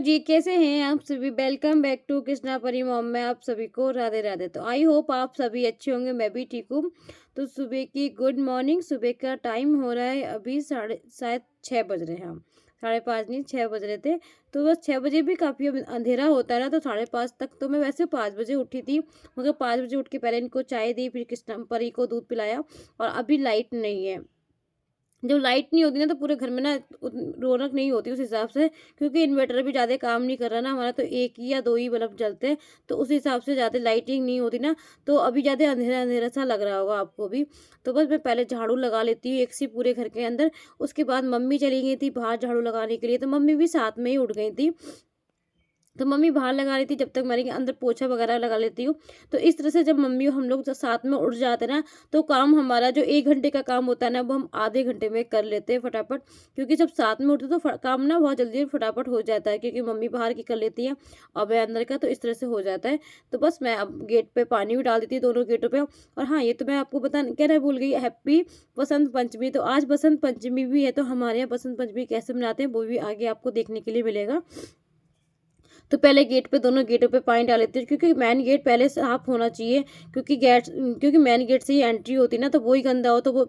जी, कैसे हैं आप सभी? वेलकम बैक टू कृष्णा परी मॉम में आप सभी को राधे राधे। तो आई होप आप सभी अच्छे होंगे, मैं भी ठीक हूँ। तो सुबह की गुड मॉर्निंग। सुबह का टाइम हो रहा है अभी साढ़े शायद 6 बज रहे हैं हम। 5:30 नहीं 6 बज रहे थे। तो बस 6 बजे भी काफ़ी अब अंधेरा होता है ना, तो 5:30 तक तो मैं वैसे 5 बजे उठी थी। मगर 5 बजे उठ के पहले इनको चाय दी, फिर कृष्णा परी को दूध पिलाया और अभी लाइट नहीं है। जब लाइट नहीं होती ना तो पूरे घर में ना रौनक नहीं होती उस हिसाब से, क्योंकि इन्वर्टर भी ज़्यादा काम नहीं कर रहा ना हमारा, तो एक ही या दो ही बल्ब जलते हैं। तो उस हिसाब से ज़्यादा लाइटिंग नहीं होती ना, तो अभी ज़्यादा अंधेरा अंधेरा सा लग रहा होगा आपको भी। तो बस मैं पहले झाड़ू लगा लेती हूँ एक सी पूरे घर के अंदर। उसके बाद मम्मी चली गई थी बाहर झाड़ू लगाने के लिए, तो मम्मी भी साथ में ही उठ गई थी। तो मम्मी बाहर लगा रही थी, जब तक मैंने अंदर पोछा वगैरह लगा लेती हूँ। तो इस तरह से जब मम्मी और हम लोग जब साथ में उठ जाते हैं ना, तो काम हमारा जो 1 घंटे का काम होता है ना, वो हम आधे घंटे में कर लेते हैं फटाफट। क्योंकि जब साथ में उठते तो काम ना बहुत जल्दी फटाफट हो जाता है, क्योंकि मम्मी बाहर की कर लेती है और मैं अंदर का, तो इस तरह से हो जाता है। तो बस मैं अब गेट पे पानी भी डाल देती हूँ दोनों गेटों पे। और हाँ, ये तो मैं आपको कहना भूल गई, हैप्पी बसंत पंचमी। तो आज बसंत पंचमी भी है, तो हमारे यहाँ बसंत पंचमी कैसे मनाते हैं वो भी आगे आपको देखने के लिए मिलेगा। तो पहले गेट पे दोनों गेटों पे पानी डाल लेते हैं, क्योंकि मेन गेट पहले साफ होना चाहिए। क्योंकि मेन गेट से ही एंट्री होती है ना, तो वही गंदा हो तो वो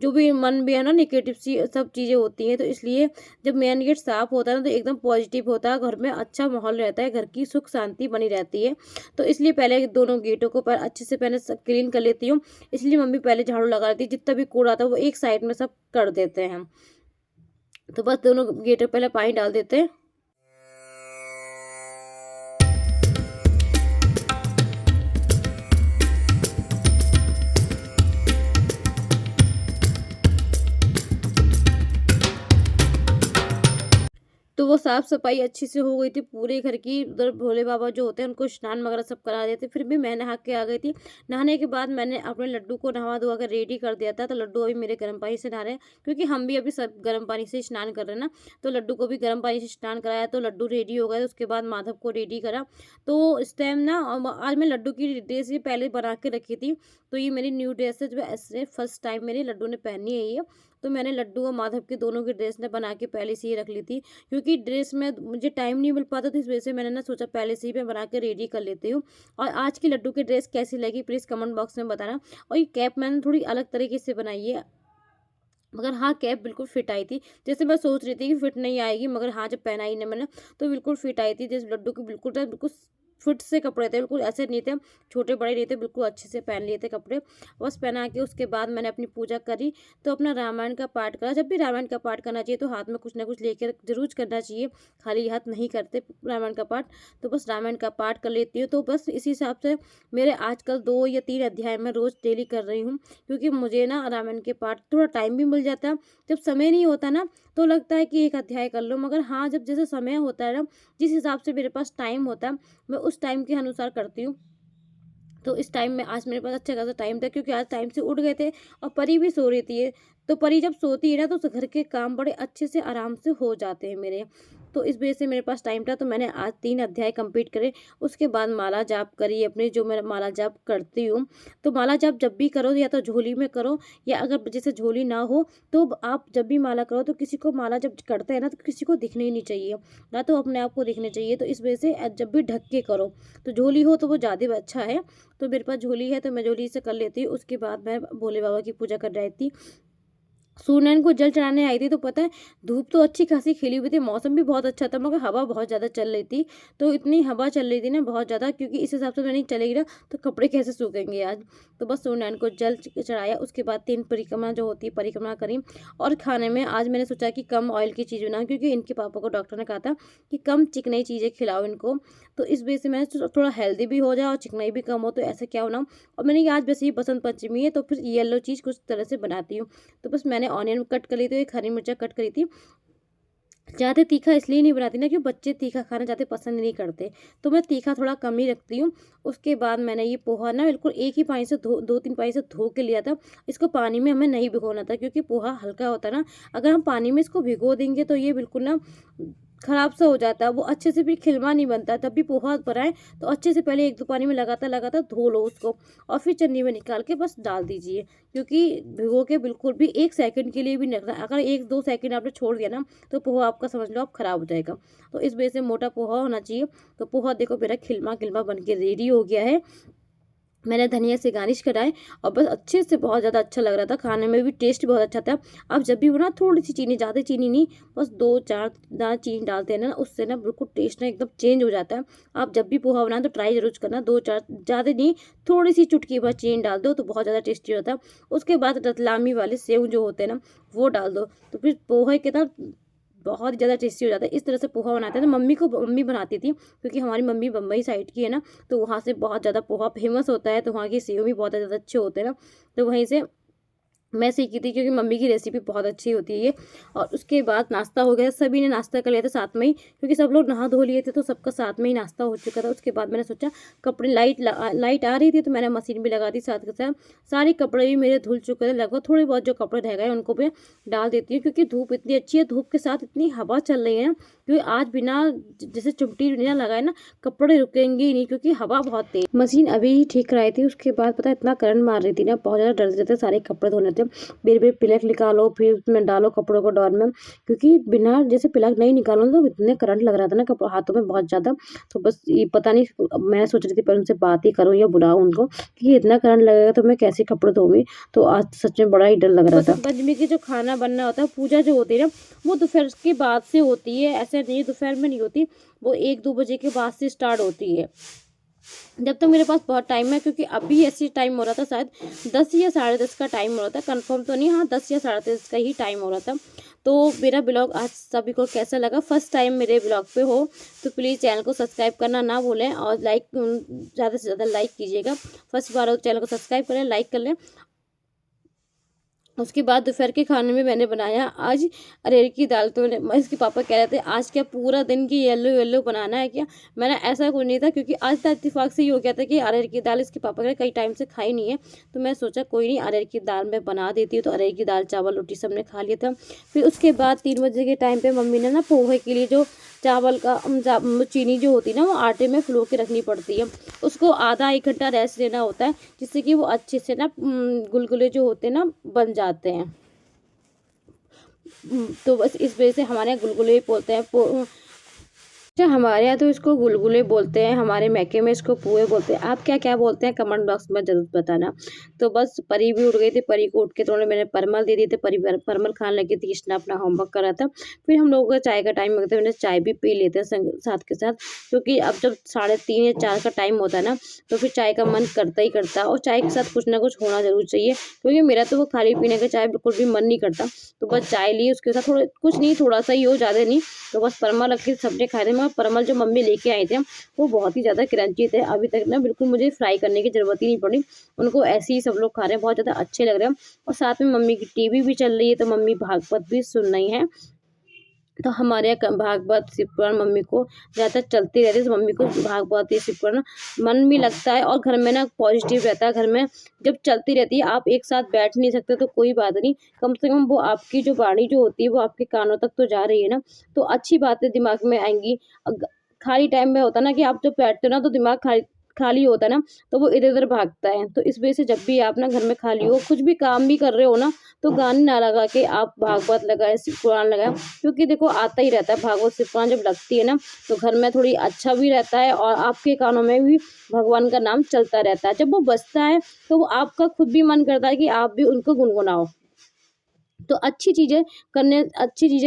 जो भी मन भी है ना, नेगेटिव सी सब चीज़ें होती हैं। तो इसलिए जब मेन गेट साफ होता है ना, तो एकदम पॉजिटिव होता है, घर में अच्छा माहौल रहता है, घर की सुख शांति बनी रहती है। तो इसलिए पहले दोनों गेटों को अच्छे से पहले क्लीन कर लेती हूँ। इसलिए मम्मी पहले झाड़ू लगा लेती है, जितना भी कूड़ा था वो एक साइड में सब कर देते हैं हम। तो बस दोनों गेटों पहले पानी डाल देते हैं। तो वो साफ-सफाई अच्छी से हो गई थी पूरे घर की। उधर भोले बाबा जो होते हैं उनको स्नान वगैरह सब करा देते, फिर भी मैं नहा के आ गई थी। नहाने के बाद मैंने अपने लड्डू को नहा-धुआ कर रेडी कर दिया था, तो लड्डू अभी मेरे गर्म पानी से नहा रहे हैं, क्योंकि हम भी अभी सब गर्म पानी से स्नान कर रहे हैं ना। तो लड्डू को भी गर्म पानी से स्नान कराया, तो लड्डू रेडी हो गए। उसके बाद माधव को रेडी करा। तो इस टाइम ना आज मैं लड्डू की ड्रेस ये पहले बना के रखी थी। तो ये मेरी न्यू ड्रेस है, जो ऐसे फर्स्ट टाइम मेरे लड्डू ने पहनी है ये। तो मैंने लड्डू और माधव की दोनों की ड्रेस ने बना के पहले से ही रख ली थी, क्योंकि ड्रेस में मुझे टाइम नहीं मिल पाता, तो इस वजह से मैंने ना सोचा पहले से ही मैं बना के रेडी कर लेती हूँ। और आज की लड्डू की ड्रेस कैसी लगी प्लीज़ कमेंट बॉक्स में बताना। और ये कैप मैंने थोड़ी अलग तरीके से बनाई है, मगर हाँ, कैप बिल्कुल फिट आई थी। जैसे मैं सोच रही थी कि फिट नहीं आएगी, मगर हाँ, जब पहनाई ना मैंने, तो बिल्कुल फिट आई थी। जैसे लड्डू के बिल्कुल फिट से कपड़े थे, बिल्कुल ऐसे नहीं थे छोटे बड़े नहीं थे, बिल्कुल अच्छे से पहन लिए थे कपड़े। बस पहना के उसके बाद मैंने अपनी पूजा करी, तो अपना रामायण का पाठ करा। जब भी रामायण का पाठ करना चाहिए तो हाथ में कुछ ना कुछ लेकर जरूर करना चाहिए, खाली हाथ नहीं करते रामायण का पाठ। तो बस रामायण का पाठ कर लेती हूँ। तो बस इसी हिसाब से मेरे आजकल 2 या 3 अध्याय मैं रोज़ डेली कर रही हूँ, क्योंकि मुझे ना रामायण के पाठ थोड़ा टाइम भी मिल जाता है। जब समय नहीं होता ना, तो लगता है कि एक अध्याय कर लो, मगर हाँ, जब जैसे समय होता है ना, जिस हिसाब से मेरे पास टाइम होता है, मैं उस टाइम के अनुसार करती हूँ। तो इस टाइम में आज मेरे पास अच्छा खासा टाइम था, क्योंकि आज टाइम से उठ गए थे और परी भी सो रही थी। तो परी जब सोती है ना, तो घर के काम बड़े अच्छे से आराम से हो जाते हैं मेरे। तो इस वजह से मेरे पास टाइम था, तो मैंने आज 3 अध्याय कंप्लीट करे। उसके बाद माला जाप करी अपनी, जो मैं माला जाप करती हूँ। तो माला जाप जब भी करो, या तो झोली में करो, या अगर जैसे झोली ना हो, तो आप जब भी माला करो, तो किसी को माला जब करते हैं ना, तो किसी को दिखने ही नहीं चाहिए, ना तो अपने आप को दिखने चाहिए। तो इस वजह से जब भी ढक के करो, तो झोली हो तो वो ज़्यादा अच्छा है। तो मेरे पास झोली है, तो मैं झोली से कर लेती हूँ। उसके बाद मैं भोले बाबा की पूजा कर रही थी, सूर्यनारायण को जल चढ़ाने आई थी। तो पता है, धूप तो अच्छी खासी खिली हुई थी, मौसम भी बहुत अच्छा था, मगर हवा बहुत ज़्यादा चल रही थी। तो इतनी हवा चल रही थी ना बहुत ज़्यादा, क्योंकि इस हिसाब से मैं नहीं चलेगी ना, तो कपड़े कैसे सूखेंगे आज। तो बस सूर्यनारायण को जल चढ़ाया, उसके बाद 3 परिक्रमा जो होती है परिक्रमा करी। और खाने में आज मैंने सोचा कि कम ऑयल की चीज़ बनाऊँ, क्योंकि इनके पापा को डॉक्टर ने कहा था कि कम चिकनी चीज़ें खिलाओ इनको। तो इस वजह से मैंने सोचा थोड़ा हेल्दी भी हो जाए और चिकनाई भी कम हो, तो ऐसे क्या बनाऊँ। और मैंने आज वैसे ही बसंत पंचमी है, तो फिर येलो चीज़ कुछ तरह से बनाती हूँ। तो बस मैंने ऑनियन कट कर ली थी, एक हरी मिर्चा कट करी थी। ज़्यादा तीखा इसलिए नहीं बनाती ना, क्योंकि बच्चे तीखा खाना ज़्यादा पसंद नहीं करते, तो मैं तीखा थोड़ा कम ही रखती हूँ। उसके बाद मैंने ये पोहा ना बिल्कुल एक ही पानी से 2-3 पानी से धो के लिया था। इसको पानी में हमें नहीं भिगोना था, क्योंकि पोहा हल्का होता है ना, अगर हम पानी में इसको भिगो देंगे तो ये बिल्कुल ना खराब सा हो जाता है, वो अच्छे से भी खिलवा नहीं बनता। तब भी पोहा बनाएँ तो अच्छे से पहले 1-2 पानी में लगातार-लगातार धो लो उसको और फिर चन्नी में निकाल के बस डाल दीजिए। क्योंकि भिगो के बिल्कुल भी 1 सेकंड के लिए भी नहीं रखना, अगर 1-2 सेकंड आपने छोड़ दिया ना, तो पोहा आपका समझ लो आप खराब हो जाएगा। तो इस वजह से मोटा पोहा होना चाहिए। तो पोहा देखो मेरा खिलमा-खिलमा बन के रेडी हो गया है। मैंने धनिया से गार्निश कराए और बस अच्छे से बहुत ज़्यादा अच्छा लग रहा था, खाने में भी टेस्ट बहुत अच्छा था। आप जब भी बनाओ थोड़ी-सी चीनी, ज़्यादा चीनी नहीं, बस 2-4 दाना चीनी डालते हैं ना, उससे ना बिल्कुल टेस्ट ना एकदम चेंज हो जाता है। आप जब भी पोहा बनाएँ तो ट्राई ज़रूर करना, 2-4 ज़्यादा नहीं, थोड़ी-सी चुटकी भर चीनी डाल दो तो बहुत ज़्यादा टेस्टी होता है। उसके बाद रतलामी वाले सेव जो होते हैं ना, वो डाल दो, तो फिर पोहे के ना बहुत ज़्यादा टेस्टी हो जाता है। इस तरह से पोहा बनाते हैं तो मम्मी बनाती थी, क्योंकि हमारी मम्मी बम्बई साइड की है ना, तो वहाँ से बहुत ज़्यादा पोहा फ़ेमस होता है, तो वहाँ की सेव भी बहुत ज़्यादा अच्छे होते हैं ना, तो वहीं से मैं सीखी थी, क्योंकि मम्मी की रेसिपी बहुत अच्छी होती है ये। और उसके बाद नाश्ता हो गया, सभी ने नाश्ता कर लिया था साथ में ही, क्योंकि सब लोग नहा धो लिए थे तो सबका साथ में ही नाश्ता हो चुका था। उसके बाद मैंने सोचा कपड़े लाइट आ रही थी तो मैंने मशीन भी लगा दी साथ के साथ। सारे कपड़े भी मेरे धुल चुके थे, लगभग थोड़े बहुत जो कपड़े रह गए उनको भी डाल देती हूँ, क्योंकि धूप इतनी अच्छी है, धूप के साथ इतनी हवा चल रही है ना, क्योंकि आज बिना जैसे चिमटी बिना लगाए ना कपड़े रुकेंगे ही नहीं, क्योंकि हवा बहुत तेज। मशीन अभी ही ठीक कराई थी, उसके बाद पता है इतना करंट मार रही थी ना, बहुत ज़्यादा डर रहे थे सारे कपड़े धोने थे। बेर-बेर प्लग निकालो, फिर उसमें डालो कपड़ों को डॉर में, क्योंकि बिना जैसे प्लग नहीं निकालो तो इतने करंट लग रहा था ना कपड़ों हाथों में बहुत ज़्यादा। तो बस ये पता नहीं, मैं सोच रही थी पहले उनसे बात ही करूँ या बुलाऊँ उनको, कि इतना करंट लगेगा तो मैं कैसे कपड़े धोऊँगी। तो आज सच में बड़ा ही डर लग रहा था। पंचमी की जो खाना बनना होता है, पूजा जो होती है ना, वो दोपहर के बाद से होती है, ऐसा नहीं दोपहर में नहीं होती, वो 1-2 बजे के बाद से स्टार्ट होती है। जब तक मेरे पास बहुत टाइम है, क्योंकि अभी ऐसी टाइम हो रहा था, शायद 10 या 10:30 का टाइम हो रहा था, कंफर्म तो नहीं, हाँ 10 या 10:30 का ही टाइम हो रहा था। तो मेरा ब्लॉग आज सभी को कैसा लगा, फर्स्ट टाइम मेरे ब्लॉग पे हो तो प्लीज़ चैनल को सब्सक्राइब करना ना भूलें और लाइक ज़्यादा से ज़्यादा लाइक कीजिएगा। फर्स्ट बार हो तो चैनल को सब्सक्राइब करें, लाइक कर लें। उसके बाद दोपहर के खाने में मैंने बनाया आज अरहर की दाल। तो इसके पापा कह रहे थे आज क्या पूरा दिन की येलो येलो बनाना है क्या। मैंने ऐसा कुछ नहीं था, क्योंकि आज तक इत्तेफाक से ही हो गया था कि अरहर की दाल इसके पापा ने कई टाइम से खाई नहीं है, तो मैं सोचा कोई नहीं अरहर की दाल मैं बना देती हूँ। तो अरहर की दाल चावल रोटी सब ने खा लिया था। फिर उसके बाद 3 बजे के टाइम पर मम्मी ने ना पोहे के लिए जो चावल का चीनी जो होती है ना, वो आटे में फुलो के रखनी पड़ती है, उसको आधा 1 घंटा रेस्ट देना होता है, जिससे कि वो अच्छे से ना गुलगुले जो होते हैं ना बन जाते हैं। तो बस इस वजह से हमारे यहाँ गुलगुले ही बोलते हैं। अच्छा, हमारे यहाँ तो इसको गुलगुले बोलते हैं, हमारे मैके में इसको पुए बोलते हैं। आप क्या क्या बोलते हैं कमेंट बॉक्स में ज़रूर बताना। तो बस परी भी उठ गई थी, परी को उठ के तो मैंने परमल दे दिए थे, परी परमल खाने लगी थी, कृष्णा अपना होमवर्क कर रहा था। फिर हम लोगों का चाय का टाइम हो गया था, मैंने चाय भी पी लेते हैं साथ के साथ, क्योंकि अब जब 3:30 या 4 का टाइम होता है ना, तो फिर चाय का मन करता ही करता है, और चाय के साथ कुछ ना कुछ होना ज़रूर चाहिए, क्योंकि मेरा तो वो खाली पीने का चाय बिल्कुल भी मन नहीं करता। तो बस चाय ली, उसके साथ थोड़ा कुछ नहीं, थोड़ा सा ही हो, ज़्यादा नहीं। तो बस परमल रख के सबने खाए थे, मगर परमल जो मम्मी लेके आई थे वो बहुत ही ज़्यादा क्रंची थे। अभी तक ना बिल्कुल मुझे फ्राई करने की ज़रूरत ही नहीं पड़ी, उनको ऐसे ही सब लोग खा रहे हैं, बहुत ज़्यादा अच्छे लग रहे हैं। और साथ में मम्मी की टीवी भी चल रही है, तो मम्मी भागवत भी सुन रही हैं। तो हमारे यहाँ भागवत शिव पुराण मम्मी को ज़्यादातर चलती रहती है, तो मम्मी को भागवत या शिव पुराण मन भी लगता है, और घर में ना पॉजिटिव रहता है। घर में जब चलती रहती है, आप एक साथ बैठ नहीं सकते तो कोई बात नहीं, कम से कम वो आपकी जो वाणी जो होती है वो आपके कानों तक तो जा रही है ना, तो अच्छी बातें दिमाग में आएंगी। खाली टाइम में होता है ना कि आप जब बैठते हो ना तो दिमाग खाली खाली होता है ना, तो वो इधर उधर भागता है। तो इस वजह से जब भी आप ना घर में खाली हो, कुछ भी काम भी कर रहे हो ना, तो गाने ना लगा के आप भागवत लगाए, शिव पुराण लगाए, क्योंकि देखो आता ही रहता है भागवत शिव पुराण जब लगती है ना, तो घर में थोड़ी अच्छा भी रहता है, और आपके कानों में भी भगवान का नाम चलता रहता है। जब वो बजता है तो वो आपका खुद भी मन करता है कि आप भी उनको गुनगुनाओ। तो अच्छी चीज़ें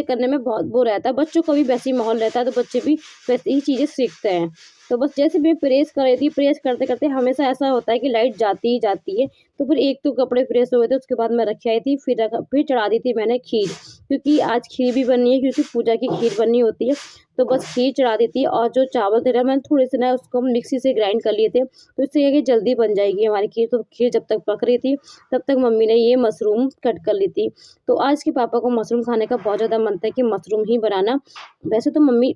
करने में बहुत वो रहता है, बच्चों को भी वैसे ही माहौल रहता है, तो बच्चे भी वैसे ही चीज़ें सीखते हैं। तो बस जैसे मैं प्रेस कर रही थी, प्रेस करते-करते हमेशा ऐसा होता है कि लाइट जाती ही जाती है। तो फिर एक तो कपड़े प्रेस हो गए थे, उसके बाद मैं रख आई थी, फिर चढ़ा दी थी मैंने खीर, क्योंकि आज खीर भी बननी है, क्योंकि पूजा की खीर बननी होती है। तो बस खीर चढ़ा दी थी, और जो चावल थे ना मैंने थोड़े से ना उसको मिक्सी से ग्राइंड कर लिए थे, तो इससे ये है कि जल्दी बन जाएगी हमारी खीर। तो खीर जब तक पक रही थी, तब तक मम्मी ने ये मशरूम कट कर ली थी। तो आज के पापा को मशरूम खाने का बहुत ज़्यादा मन था कि मशरूम ही बनाना। वैसे तो मम्मी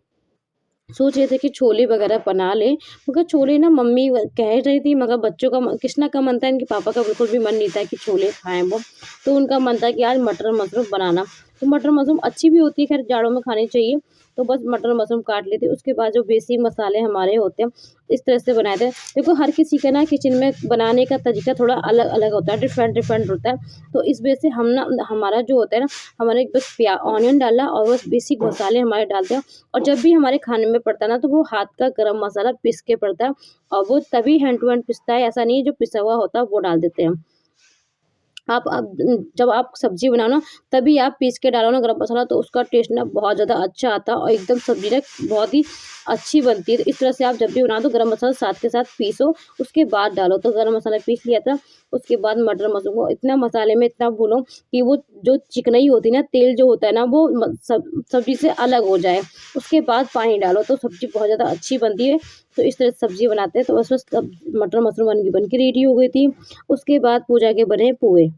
सोच रहे थे कि छोले वगैरह बना लें, मगर छोले ना मम्मी कह रही थी, मगर बच्चों का कृष्णा का मन था, इनके पापा का बिल्कुल भी मन नहीं था कि छोले खाएँ वो। तो उनका मन था कि आज मटर मशरूम बनाना। तो मटर मशरूम अच्छी भी होती है, खैर जाड़ों में खानी चाहिए। तो बस मटर मशरूम काट लेते हैं, उसके बाद जो बेसिक मसाले हमारे होते हैं, इस तरह से बनाए थे। देखो हर किसी का ना किचन में बनाने का तरीका थोड़ा अलग-अलग होता है, डिफरेंट होता है। तो इस वजह से हम ना हमारा जो होता है ना, हमारे बस ऑनियन डाला और बस बेसिक मसाले हमारे डालते हैं। और जब भी हमारे खाने में पड़ता है ना, तो वो हाथ का गरम मसाला पीस के पड़ता है और वो तभी हैंड टू हैंड पिसता है, ऐसा नहीं है जो पिसा हुआ होता है वो डाल देते हैं। आप अब जब आप सब्ज़ी बनाओ ना, तभी आप पीस के डालो ना गरम मसाला, तो उसका टेस्ट ना बहुत ज़्यादा अच्छा आता है और एकदम सब्ज़ी ना बहुत ही अच्छी बनती है। तो इस तरह से आप जब भी बनाओ तो गरम मसाला साथ के साथ पीसो, उसके बाद डालो। तो गरम मसाला पीस लिया था, उसके बाद मटर मशरूम को इतना मसाले में इतना भूनो कि वो जो चिकनाई होती है ना, तेल जो होता है ना, वो सब्ज़ी से अलग हो जाए। उसके बाद पानी डालो तो सब्ज़ी बहुत ज़्यादा अच्छी बनती है। तो इस तरह से सब्ज़ी बनाते हैं। तो बस तब मटर मशरूम बन के रेडी हो गई थी। उसके बाद पूजा के बने पोहे।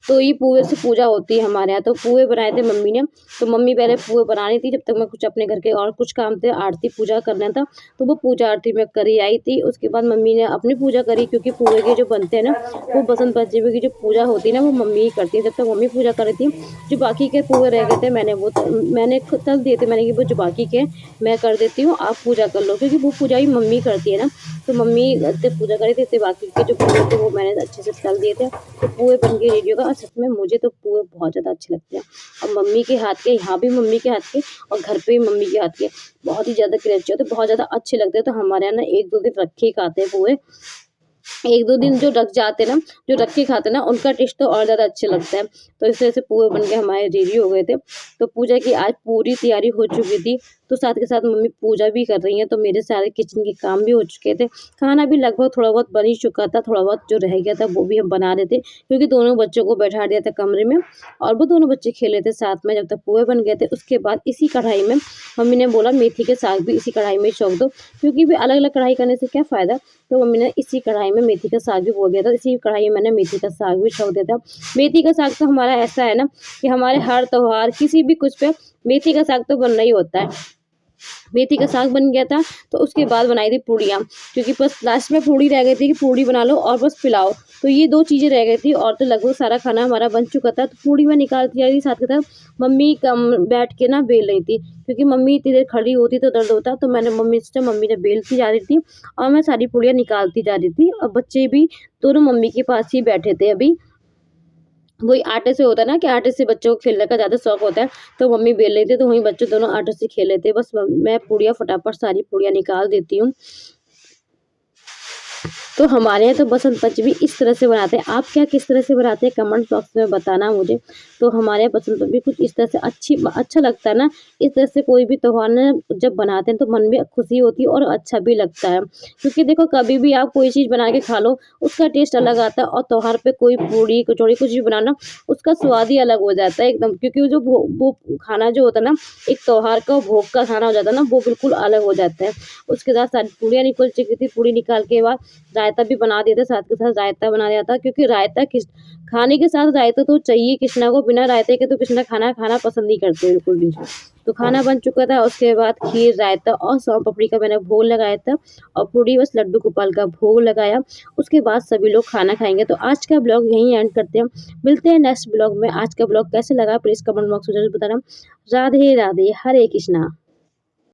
तो ये पुए से पूजा होती है हमारे यहाँ। तो पुए बनाए थे मम्मी ने, तो मम्मी पहले पुए बना रही थी, जब तक मैं कुछ अपने घर के और कुछ काम थे, आरती पूजा करना था, तो वो पूजा आरती मैं करी आई थी। उसके बाद मम्मी ने अपनी पूजा करी, क्योंकि पुए के जो बनते हैं ना, वो बसंत पंचमी की जो पूजा होती है ना, वो मम्मी ही करती है। जब तक मम्मी पूजा कर रही थी, जो बाकी के पुए रह गए थे, मैंने तल दिए थे। मैंने कि वो जो बाकी के मैं कर देती हूँ, आप पूजा कर लो, क्योंकि वो पूजा ही मम्मी करती है ना। तो मम्मी जब पूजा करी थी, बाकी के जो पुए थे वो मैंने अच्छे से तल दिए थे। तो पुए बन के रेडी होगा। और सच में मुझे तो पुए बहुत ज़्यादा अच्छे लगते हैं, और मम्मी के हाथ के, यहाँ भी मम्मी के हाथ के और घर पे भी मम्मी के हाथ के बहुत ही ज़्यादा क्रंची होते हैं, बहुत ज़्यादा अच्छे लगते हैं। तो हमारे यहाँ ना 1-2 दिन रखे ही खाते हैं पुए। 1-2 दिन जो रख जाते हैं ना, जो रख के खाते हैं ना, उनका टेस्ट तो और ज़्यादा अच्छे लगता है। तो इस तरह से पुए बन के हमारे रेडी हो गए थे। तो पूजा की आज पूरी तैयारी हो चुकी थी, तो साथ के साथ मम्मी पूजा भी कर रही हैं, तो मेरे सारे किचन के काम भी हो चुके थे। खाना भी लगभग थोड़ा बहुत बन ही चुका था, थोड़ा बहुत जो रह गया था वो भी हम बना रहे थे, क्योंकि दोनों बच्चों को बैठा दिया था कमरे में और वो दोनों बच्चे खेले थे साथ में, जब तक पुए बन गए थे। उसके बाद इसी कढ़ाई में मम्मी ने बोला मेथी के साग भी इसी कढ़ाई में छौंक दो, क्योंकि भी अलग-अलग कढ़ाई करने से क्या फ़ायदा। तो मम्मी ने इसी कढ़ाई में मेथी का साग भी बो दिया था, इसी कढ़ाई में मैंने मेथी का साग भी छौंक दिया था। मेथी का साग तो हमारा ऐसा है ना कि हमारे हर त्योहार किसी भी कुछ पे मेथी का साग तो बनना ही होता है। मेथी का साग बन गया था, तो उसके बाद बनाई थी पूड़ियाँ, क्योंकि बस लास्ट में पूड़ी रह गई थी कि पूड़ी बना लो और बस पिलाओ। तो ये 2 चीज़ें रह गई थी और तो लगभग सारा खाना हमारा बन चुका था। तो पूड़ी मैं निकालती जा रही थी, साथ के साथ मम्मी कम बैठ के ना बेल रही थी, क्योंकि मम्मी इतनी देर खड़ी होती तो दर्द होता। तो मैंने मम्मी से मम्मी ने बेलती जा रही थी और मैं सारी पूड़ियाँ निकालती जा रही थी, और बच्चे भी दोनों मम्मी के पास ही बैठे थे अभी। वही आटे से होता है ना कि आटे से बच्चों को खेलने का ज़्यादा शौक होता है, तो मम्मी बेल रही थी, तो वहीं बच्चे दोनों आटे से खेल रहे थे। बस मैं पूड़ियाँ फटाफट सारी पूड़ियाँ निकाल देती हूँ। तो हमारे यहाँ तो बसंत पंचमी इस तरह से बनाते हैं। आप क्या किस तरह से बनाते हैं कमेंट बॉक्स में बताना मुझे। तो हमारे यहाँ बसंत पंचमी कुछ इस तरह से अच्छा लगता है ना, इस तरह से कोई भी त्योहार ना जब बनाते हैं तो मन में खुशी होती है और अच्छा भी लगता है। क्योंकि देखो कभी भी आप कोई चीज़ बना के खा लो, उसका टेस्ट अलग आता है, और त्योहार पे कोई पूड़ी, कचौड़ी कुछ भी बनाना, उसका स्वाद ही अलग हो जाता है एकदम। क्योंकि वो जो वो खाना जो होता है ना, एक त्योहार का भोग का खाना हो जाता है ना, वो बिल्कुल अलग हो जाता है। उसके साथ सारी पूड़ियाँ निकल चुकी थी, पूड़ी निकाल के बाद रायता भी बना दिया था, साथ के साथ रायता बना दिया था, क्योंकि रायता किस खाने के साथ रायता तो चाहिए किसना को, बिना रायते के तो किसना खाना खाना पसंद नहीं करते बिल्कुल भी। तो खाना बन चुका था, उसके बाद खीर, रायता और सोन पापड़ी का मैंने भोग लगाया था, और पूड़ी बस लड्डू गोपाल का भोग लगाया। उसके बाद सभी लोग खाना खाएँगे। तो आज का ब्लॉग यहीं एंड करते हैं। मिलते हैं नेक्स्ट ब्लॉग में। आज का ब्लॉग कैसे लगा प्लीज़ कमेंट बॉक्स में ज़रूर बताना। राधे राधे, हरे कृष्णा।